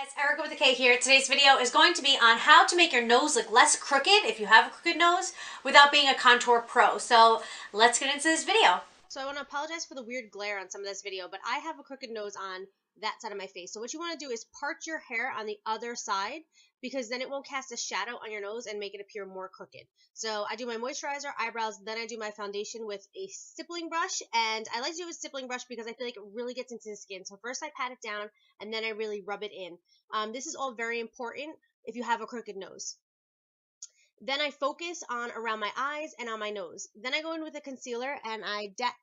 Guys, Erica with a K here. Today's video is going to be on how to make your nose look less crooked if you have a crooked nose without being a contour pro. So let's get into this video. So I want to apologize for the weird glare on some of this video, but I have a crooked nose on that side of my face. So what you want to do is part your hair on the other side because then it won't cast a shadow on your nose and make it appear more crooked. So I do my moisturizer, eyebrows, then I do my foundation with a stippling brush, and I like to do a stippling brush because I feel like it really gets into the skin. So first I pat it down and then I really rub it in. This is all very important if you have a crooked nose. Then I focus on around my eyes and on my nose. Then I go in with a concealer and I dot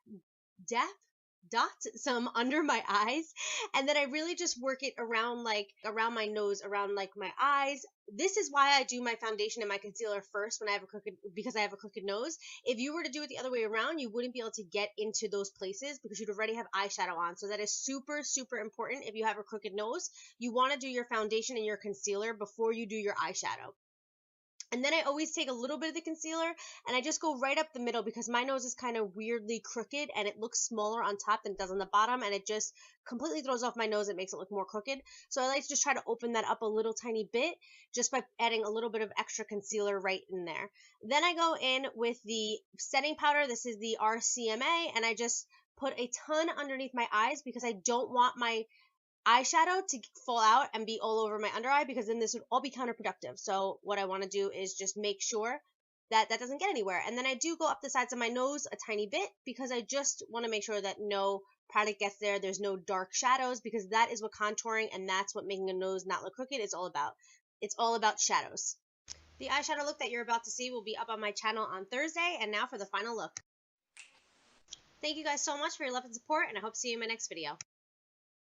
some under my eyes, and then I really just work it around around my nose, around like my eyes. This is why I do my foundation and my concealer first when I have because I have a crooked nose. If you were to do it the other way around, you wouldn't be able to get into those places because you'd already have eyeshadow on. So that is super, super important. If you have a crooked nose, you want to do your foundation and your concealer before you do your eyeshadow. And then I always take a little bit of the concealer and I just go right up the middle because my nose is kind of weirdly crooked and it looks smaller on top than it does on the bottom, and it just completely throws off my nose. It makes it look more crooked. So I like to just try to open that up a little tiny bit just by adding a little bit of extra concealer right in there. Then I go in with the setting powder. This is the RCMA, and I just put a ton underneath my eyes because I don't want my eyeshadow to fall out and be all over my under eye, because then this would all be counterproductive. So what I want to do is just make sure that that doesn't get anywhere. And then I do go up the sides of my nose a tiny bit because I just want to make sure that no product gets there. There's no dark shadows, because that is what contouring and that's what making a nose not look crooked is all about. It's all about shadows. The eyeshadow look that you're about to see will be up on my channel on Thursday. And now for the final look. Thank you guys so much for your love and support, and I hope to see you in my next video.